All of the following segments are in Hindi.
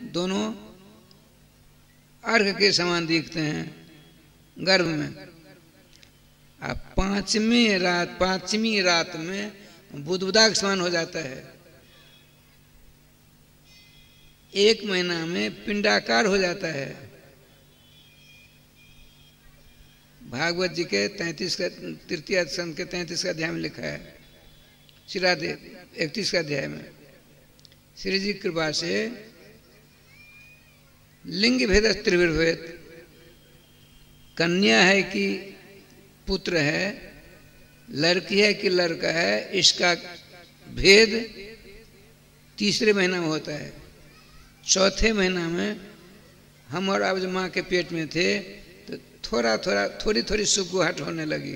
दोनों अर्घ के समान दिखते हैं गर्भ में। अब पांचवी रात में बुदबुदा के समान हो जाता है। 1 महीना में पिंडाकार हो जाता है। भागवत जी के 33 का तृतीय स्कंद के 33 का अध्याय में लिखा है, श्रीराधे 31 का अध्याय में। श्री जी कृपा से लिंग भेद त्रिविर्भेद, कन्या है कि पुत्र है, लड़की है कि लड़का है, इसका भेद तीसरे महीना में होता है। चौथे महीना में हम और आप जब माँ के पेट में थे तो थोड़ी सुकुहाट होने लगी।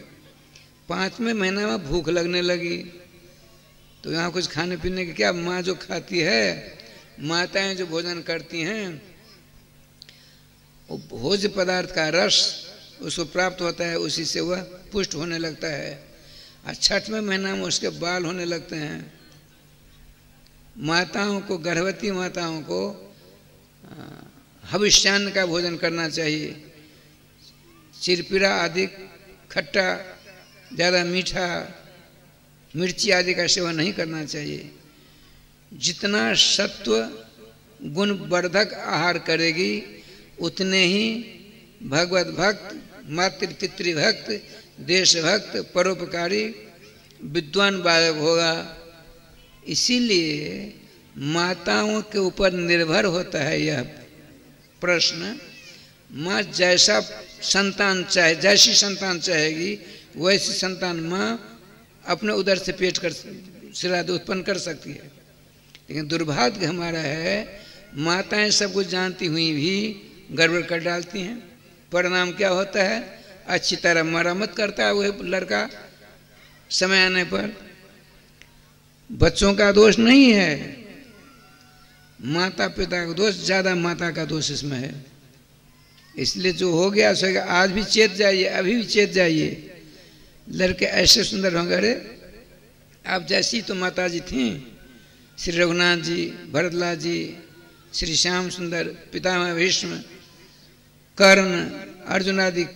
5वें महीना में भूख लगने लगी, तो यहाँ कुछ खाने पीने की क्या, माँ जो खाती है, माताएं जो भोजन करती हैं, वो भोज्य पदार्थ का रस उसको प्राप्त होता है, उसी से वह पुष्ट होने लगता है। और 6वें महीना में उसके बाल होने लगते हैं। माताओं को, गर्भवती माताओं को हविष्यान्न का भोजन करना चाहिए। चिरपिरा आदि खट्टा, ज़्यादा मीठा, मिर्ची आदि का सेवन नहीं करना चाहिए। जितना सत्व गुणवर्धक आहार करेगी उतने ही भगवत भक्त, मातृ पितृभक्त, देशभक्त, परोपकारी, विद्वान बालक होगा। इसीलिए माताओं के ऊपर निर्भर होता है यह प्रश्न। माँ जैसा संतान चाहे, जैसी संतान चाहेगी वैसी संतान माँ अपने उदर से पेट कर श्रीराधे उत्पन्न कर सकती है। लेकिन दुर्भाग्य हमारा है, माताएं सब कुछ जानती हुई भी गड़बड़ कर डालती हैं। परिणाम क्या होता है, अच्छी तरह मरम्मत करता है वह लड़का समय आने पर। बच्चों का दोष नहीं है, माता पिता का दोष, ज्यादा माता का दोष इसमें है। इसलिए जो हो गया सो गया, आज भी चेत जाइए, अभी भी चेत जाइए। लड़के ऐसे सुंदर होंगे। अरे आप जैसी तो माता जी थी, श्री रघुनाथ जी, भरतलाल जी, श्री श्याम सुंदर, पितामह भीष्म, कर्ण, अर्जुन आदि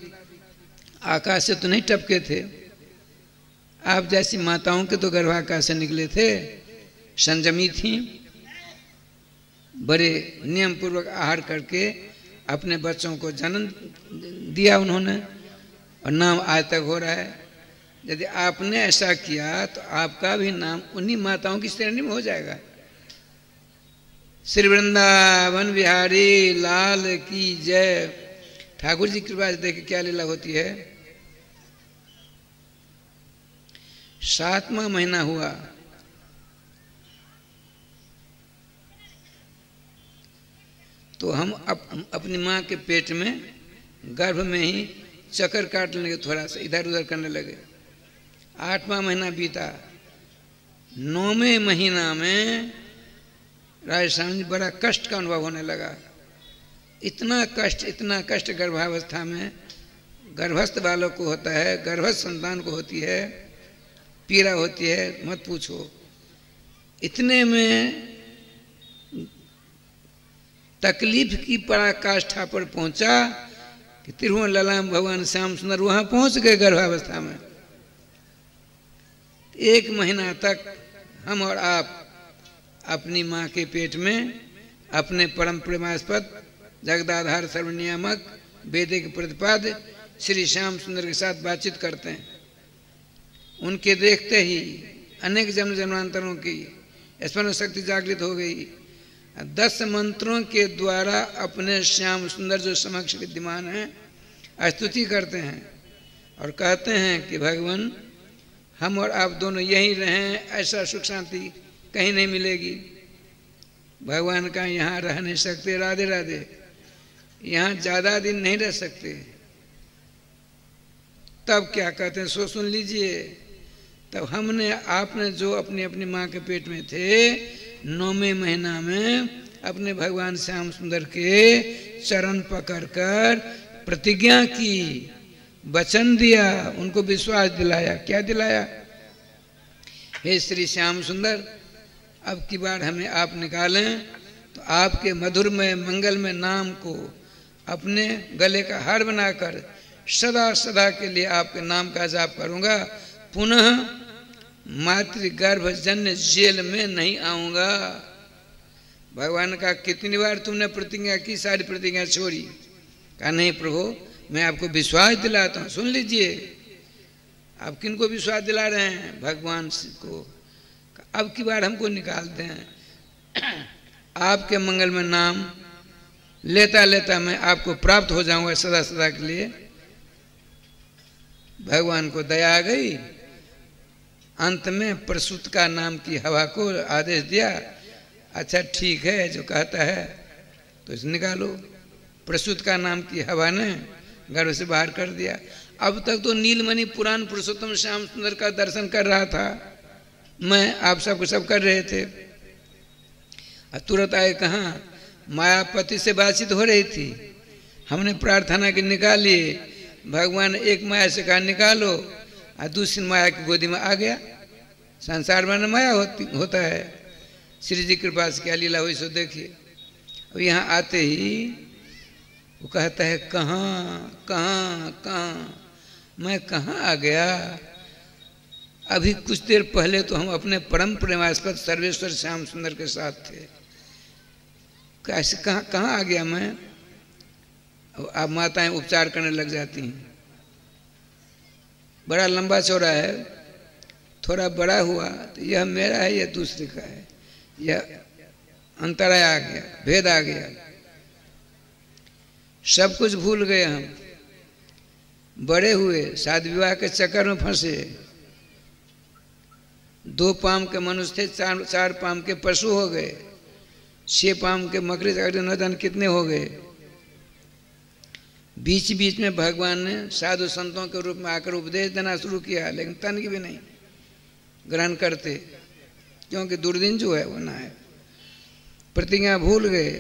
आकाश से तो नहीं टपके थे। आप जैसी माताओं के तो गर्भाकाश से निकले थे, संयमी थी, बड़े नियम पूर्वक आहार करके अपने बच्चों को जन्म दिया उन्होंने, और नाम आज तक हो रहा है। यदि आपने ऐसा किया तो आपका भी नाम उन्हीं माताओं की श्रेणी में हो जाएगा। श्री वृंदावन बिहारी लाल की जय। ठाकुर जी कृपा से देखिए क्या लीला होती है। 7वां महीना हुआ, तो हम अपनी माँ के पेट में गर्भ में ही चक्कर काटने लगे, थोड़ा सा इधर उधर करने लगे। 8वां महीना बीता। 9वें महीना में राजस्थान जी बड़ा कष्ट का अनुभव होने लगा। इतना कष्ट गर्भावस्था में गर्भस्थ बालक को होता है, गर्भस्थ संतान को होती है, पीड़ा होती है, मत पूछो। इतने में तकलीफ की पराकाष्ठा पर पहुंचा कि त्रिभुवन ललाम भगवान श्याम सुंदर वहां पहुंच गए गर्भावस्था में। 1 महीना तक हम और आप अपनी माँ के पेट में अपने परम प्रेमास्पद जगदाधार सर्वनियामक वैदिक प्रतिपाद्य श्री श्याम सुंदर के साथ बातचीत करते हैं। उनके देखते ही अनेक जन्म जन्मांतरों की स्मरण शक्ति जागृत हो गई। 10 मंत्रों के द्वारा अपने श्याम सुंदर जो समक्ष विद्यमान हैं स्तुति करते हैं और कहते हैं कि भगवान हम और आप दोनों यहीं रहें, ऐसा सुख शांति कहीं नहीं मिलेगी। भगवान का यहाँ रह नहीं सकते, राधे राधे, यहाँ ज़्यादा दिन नहीं रह सकते। तब क्या कहते हैं सो सुन लीजिए। तब हमने आपने जो अपनी अपनी माँ के पेट में थे 9वें महीना में अपने भगवान श्याम सुंदर के चरण पकड़कर प्रतिज्ञा की, वचन दिया, उनको विश्वास दिलाया। क्या दिलाया? हे श्री श्याम सुंदर, अब की बार हमें आप निकालें तो आपके मधुरमय मंगलमय नाम को अपने गले का हार बनाकर सदा सदा के लिए आपके नाम का जाप करूंगा, पुनः मातृगर्भ जन्य जेल में नहीं आऊंगा। भगवान का कितनी बार तुमने प्रतिज्ञा की, सारी प्रतिज्ञा छोड़ी। कहा नहीं प्रभु, मैं आपको विश्वास दिलाता हूँ, सुन लीजिए। आप किनको विश्वास दिला रहे हैं? भगवान को। अब की बार हमको निकाल दें, आपके मंगल में नाम लेता लेता मैं आपको प्राप्त हो जाऊंगा सदा सदा के लिए। भगवान को दया आ गई, अंत में प्रसूत का नाम की हवा को आदेश दिया, अच्छा ठीक है जो कहता है तो इसे निकालो। प्रसूत का नाम की हवा ने गर्भ से बाहर कर दिया। अब तक तो नीलमणि पुराण पुरुषोत्तम श्याम सुंदर का दर्शन कर रहा था मैं, आप सबको सब कर रहे थे। तुरंत आए, कहाँ मायापति से बातचीत हो रही थी, हमने प्रार्थना की निकाली, भगवान एक माया से कहा निकालो, और दूसरी माया की गोदी में आ गया। संसार में माया होता है, श्री जी कृपा से क्या लीला हुई सो देखिए। अब यहाँ आते ही वो कहता है कहाँ कहाँ कहाँ, मैं कहाँ आ गया? अभी कुछ देर पहले तो हम अपने परम प्रेमास्पद सर्वेश्वर श्याम सुंदर के साथ थे, कैसे कहाँ कहाँ आ गया मैं? अब माताएं उपचार करने लग जाती हैं। बड़ा लंबा चौड़ा है, थोड़ा बड़ा हुआ तो यह मेरा है, यह दूसरे का है, यह अंतराय आ गया, भेद आ गया, सब कुछ भूल गए हम। बड़े हुए, शादी विवाह के चक्कर में फंसे, 2 पाम के मनुष्य थे, 4 पाम के पशु हो गए, 6 पाम के मकड़ी न जाने कितने हो गए। बीच बीच में भगवान ने साधु संतों के रूप में आकर उपदेश देना शुरू किया, लेकिन तन की भी नहीं ग्रहण करते, क्योंकि दुर्दिन जो है वो ना है। प्रतिज्ञा भूल गए।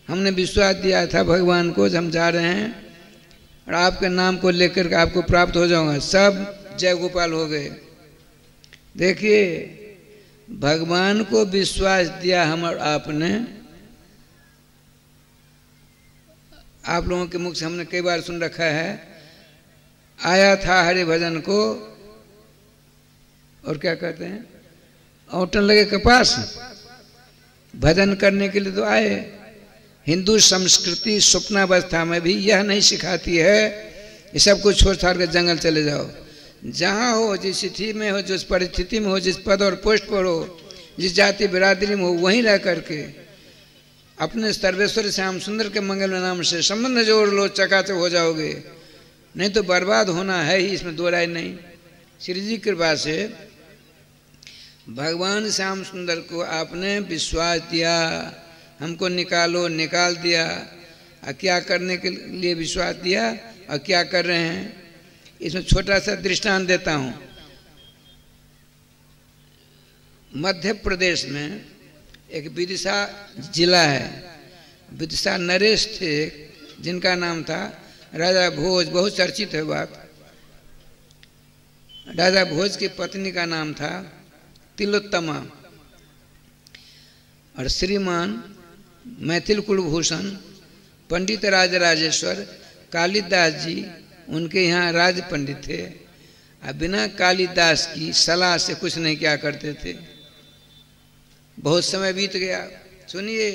हमने विश्वास दिया था भगवान को, हम जा रहे हैं और आपके नाम को लेकर के आपको प्राप्त हो जाऊंगा, सब जय गोपाल हो गए। देखिए भगवान को विश्वास दिया हम और आपने। आप लोगों के मुख से हमने कई बार सुन रखा है, आया था हरि भजन को और क्या कहते हैं, औटन लगे कपास। भजन करने के लिए तो आए। हिंदू संस्कृति स्वप्नावस्था में भी यह नहीं सिखाती है ये सब कुछ छोड़ छाड़ कर जंगल चले जाओ। जहाँ हो, जिस स्थिति में हो, जिस परिस्थिति में हो, जिस पद और पोस्ट पर हो, जिस जाति बिरादरी में हो, वहीं रह करके अपने सर्वेश्वर श्याम सुंदर के मंगल नाम से संबंध जोड़ लो, चकाचक हो जाओगे। नहीं तो बर्बाद होना है ही, इसमें दो राय नहीं। श्री जी कृपा से भगवान श्याम सुंदर को आपने विश्वास दिया, हमको निकालो, निकाल दिया। और क्या करने के लिए विश्वास दिया और क्या कर रहे हैं, इसमें छोटा सा दृष्टांत देता हूँ। मध्य प्रदेश में एक विदिशा जिला है, विदिशा नरेश थे जिनका नाम था राजा भोज, बहुत चर्चित है बात। राजा भोज की पत्नी का नाम था तिलोत्तमा, और श्रीमान मैथिल कुलभूषण पंडित राजराजेश्वर कालिदास जी उनके यहाँ राज पंडित थे। और बिना कालिदास की सलाह से कुछ नहीं क्या करते थे। बहुत समय बीत गया। सुनिए,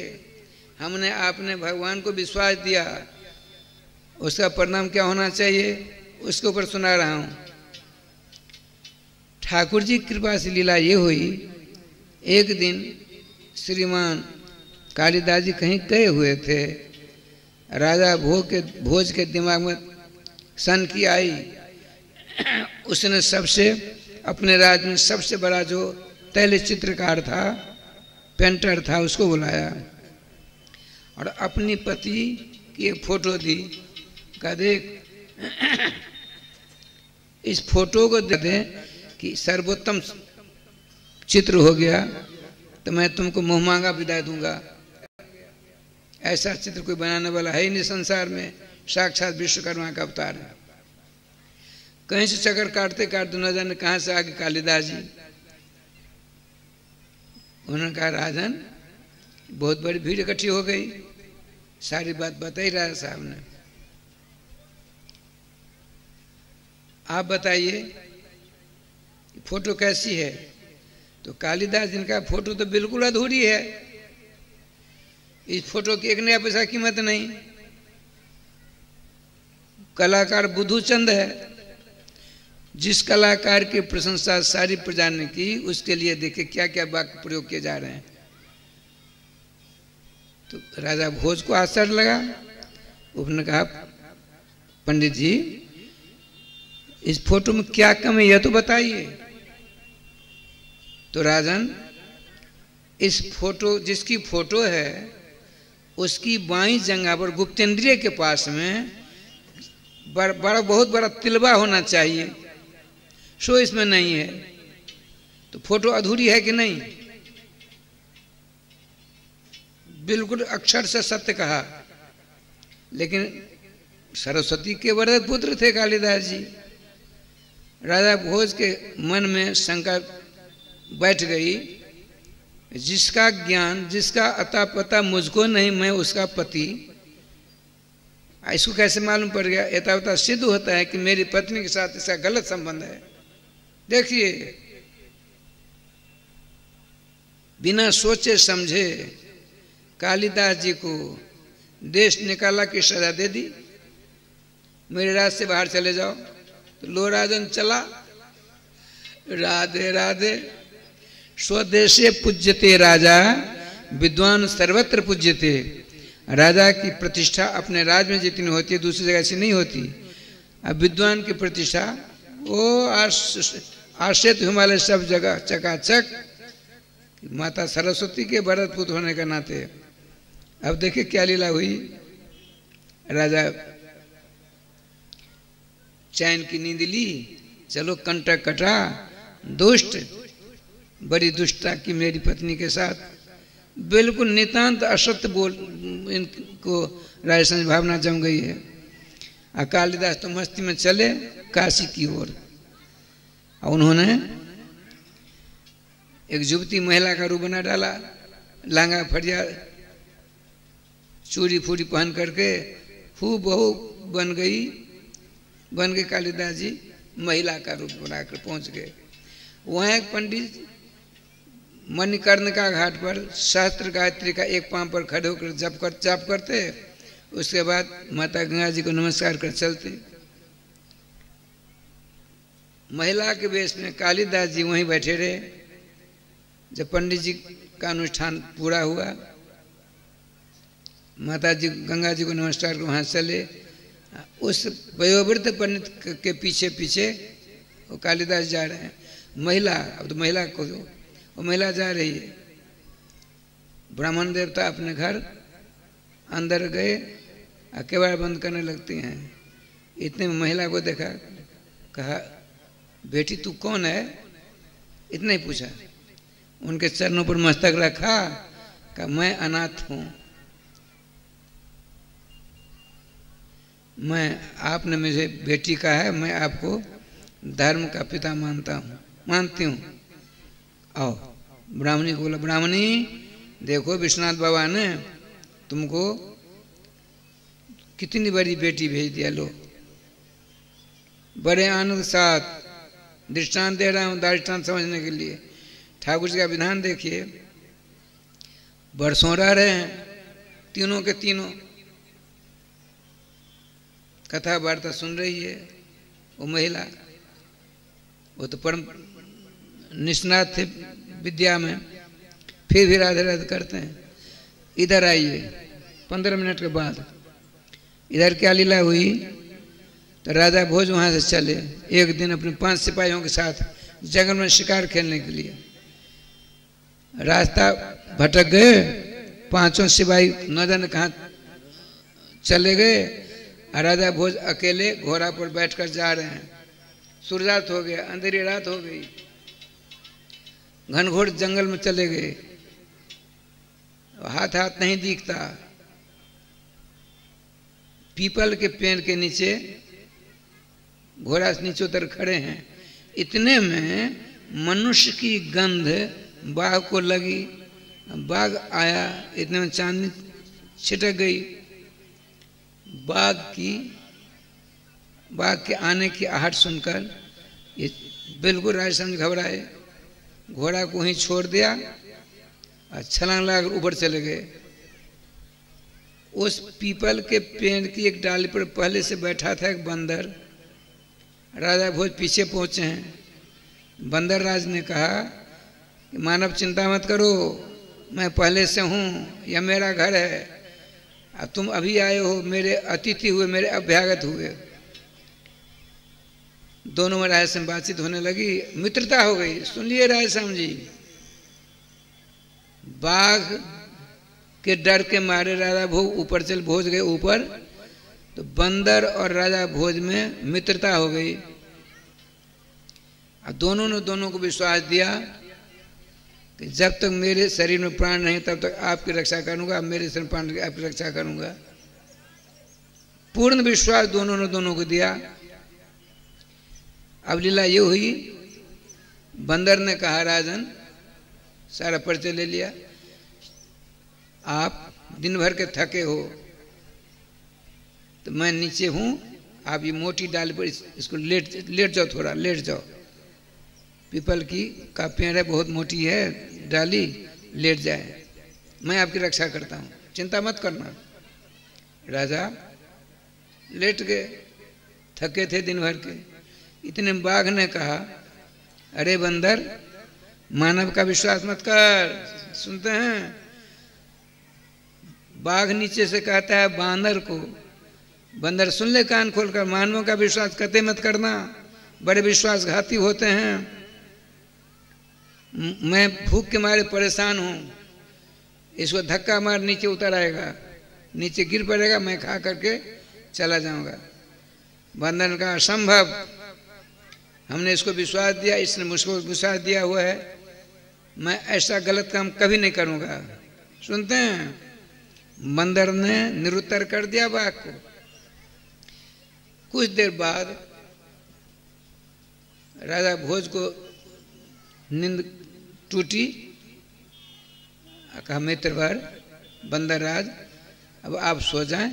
हमने आपने भगवान को विश्वास दिया, उसका परिणाम क्या होना चाहिए उसके ऊपर सुना रहा हूँ। ठाकुर जी की कृपा से लीला ये हुई, एक दिन श्रीमान कालिदास जी कहीं गए हुए थे। राजा भोज के दिमाग में सन की आई। उसने सबसे अपने राज्य में सबसे बड़ा जो तैल चित्रकार था, पेंटर था, उसको बुलाया और अपनी पति की एक फोटो दी। कहा देख, इस फोटो को दे दे कि सर्वोत्तम चित्र हो गया तो मैं तुमको मुँह मांगा विदाई दूंगा। ऐसा चित्र कोई बनाने वाला है ही नहीं संसार में, साक्षात विश्वकर्मा का अवतार है। कहीं से चक्कर काटते काटते न जाने कहाँ से आगे कालिदास जी। उन्होंने कहा राजन बहुत बड़ी भीड़ इकट्ठी हो गई, सारी बात बता ही राजा साहब ने। आप बताइए फोटो कैसी है? तो कालिदास जिनका फोटो तो बिल्कुल अधूरी है, इस फोटो की 1 नया पैसा कीमत नहीं। कलाकार बुद्धूचंद है, जिस कलाकार की प्रशंसा सारी प्रजा ने की, उसके लिए देखिए क्या क्या वाक्य प्रयोग किए जा रहे हैं। तो राजा भोज को आश्चर्य लगा, उसने कहा पंडित जी इस फोटो में क्या कम है यह तो बताइए। तो राजन, इस फोटो जिसकी फोटो है उसकी बाईं जंघा पर गुप्तेंद्रिय के पास में बहुत बड़ा तिलवा होना चाहिए, सो इसमें नहीं है। तो फोटो अधूरी है कि नहीं? बिल्कुल अक्षर से सत्य कहा। लेकिन सरस्वती के वरद पुत्र थे कालिदास जी। राजा भोज के मन में शंका बैठ गई, जिसका ज्ञान जिसका अता पता मुझको नहीं, मैं उसका पति, इसको कैसे मालूम पड़ गया? यथावता सिद्ध होता है कि मेरी पत्नी के साथ इसका गलत संबंध है। देखिए बिना सोचे समझे कालिदास जी को देश निकाला की सजा दे दी, मेरे राज से बाहर चले जाओ। तो लो राजन चला, राधे राधे। स्वदेशे पूज्यते राजा, विद्वान सर्वत्र पूज्यते। राजा की प्रतिष्ठा अपने राज्य में जितनी होती है दूसरी जगह से नहीं होती। अब विद्वान की प्रतिष्ठा वो आश्रित हिमालय सब जगह चकाचक, माता सरस्वती के भरत पुत्र होने के नाते। अब देखिए क्या लीला हुई। राजा चैन की नींद ली, चलो कंटक कटा, दुष्ट, बड़ी दुष्टता की मेरी पत्नी के साथ, बिल्कुल नितांत असत्य बोल, इनको राजस्थान भावना जम गई है। कालिदास तो मस्ती में चले काशी की ओर। उन्होंने एक युवती महिला का रूप बना डाला, लांगा फरिया चूड़ी फूड़ी पहन करके हूँ बहू बन गए कालिदास जी, महिला का रूप बनाकर पहुंच गए। वहाँ एक पंडित मणिकर्ण का घाट पर शास्त्र गायत्री का एक पांव पर खड़े होकर जाप करते, उसके बाद माता गंगा जी को नमस्कार कर चलते। महिला के वेश में कालिदास जी वहीं बैठे रहे। जब पंडित जी का अनुष्ठान पूरा हुआ, माता जी गंगा जी को नमस्कार कर वहाँ चले। उस वयोवृद्ध पंडित के पीछे पीछे वो कालिदास जा रहे हैं। महिला, अब तो महिला को वो महिला जा रही है। ब्राह्मण देवता अपने घर अंदर गए, केवाड़ बंद करने लगती हैं। इतने में महिला को देखा, कहा बेटी तू कौन है? इतना ही पूछा। उनके चरणों पर मस्तक रखा, कहा मैं अनाथ हूं, मैं, आपने मुझे बेटी कहा है, मैं आपको धर्म का पिता मानती हूँ। आओ। ब्राह्मणी को बोला, ब्राह्मणी देखो विश्वनाथ बाबा ने तुमको कितनी बड़ी बेटी भेज दिया, लो। बड़े आनंद साथ दृष्टांत दे रहा हूँ, दृष्टांत समझने के लिए। ठाकुर जी का विधान देखिए, बरसों रह रहे हैं तीनों के तीनों, कथा वार्ता सुन रही है। वो महिला, वो तो परम निष्णात थे विद्या में, फिर भी राधे राधे करते हैं। इधर आइए। 15 मिनट के बाद इधर क्या लीला हुई? तो राजा भोज वहाँ से चले एक दिन अपने 5 सिपाहियों के साथ जंगल में शिकार खेलने के लिए। रास्ता भटक गए, 5 सिपाही न जाने कहाँ चले गए। राजा भोज अकेले घोड़ा पर बैठकर जा रहे हैं। सूर्यास्त हो गया, अंधेरी रात हो गई, घनघोर जंगल में चले गए। हाथ हाथ नहीं दिखता। पीपल के पेड़ के नीचे घोड़ा से नीचे उतर खड़े हैं। इतने में मनुष्य की गंध बाघ को लगी। बाघ आया, इतने में चांदनी छिटक गई। बाघ के आने की आहट सुनकर ये बिल्कुल राजा समझ घबराए, घोड़ा को ही छोड़ दिया और छलांग लगाकर ऊपर चले गए। उस पीपल के पेड़ की एक डाली पर पहले से बैठा था एक बंदर। राजा भोज पीछे पहुंचे हैं। बंदर राज ने कहा कि मानव चिंता मत करो, मैं पहले से हूँ, यह मेरा घर है, और तुम अभी आए हो, मेरे अतिथि हुए, मेरे अभ्यागत हुए। दोनों में राय से बातचीत होने लगी, मित्रता हो गई। सुन लिए राय श्याम जी, बाघ के डर के मारे राजा भोज ऊपर चल भोज गए ऊपर, तो बंदर और राजा भोज में मित्रता हो गई। और दोनों ने दोनों को विश्वास दिया कि जब तक मेरे शरीर में प्राण नहीं तब तक आपकी रक्षा करूंगा, मेरे शरीर में प्राण आपकी रक्षा करूंगा। पूर्ण विश्वास दोनों ने दोनों को दिया। अब लीला ये हुई, बंदर ने कहा राजन, सारा परिचय ले लिया, आप दिन भर के थके हो तो मैं नीचे हूं, आप ये मोटी डाली पर इसको लेट जाओ, थोड़ा लेट जाओ। पीपल की का पेड़ है, बहुत मोटी है डाली, लेट जाए, मैं आपकी रक्षा करता हूं, चिंता मत करना। राजा लेट गए, थके थे दिन भर के। इतने बाघ ने कहा, अरे बंदर, मानव का विश्वास मत कर। सुनते हैं, बाघ नीचे से कहता है बांदर को, बंदर सुन ले कान खोलकर, मानवों का विश्वास कतई मत करना, बड़े विश्वासघाती होते हैं। मैं भूख के मारे परेशान हूं, इसको धक्का मार नीचे उतर आएगा, नीचे गिर पड़ेगा, मैं खा करके चला जाऊंगा। बंदर ने कहा, असंभव, हमने इसको विश्वास दिया, इसने मुझको विश्वास दिया हुआ है, मैं ऐसा गलत काम कभी नहीं करूंगा। सुनते हैं, बंदर ने निरुत्तर कर दिया बाघ को। कुछ देर बाद राजा भोज को नींद टूटी। कहा, मित्रवर बंदर राज, अब आप सो जाएं,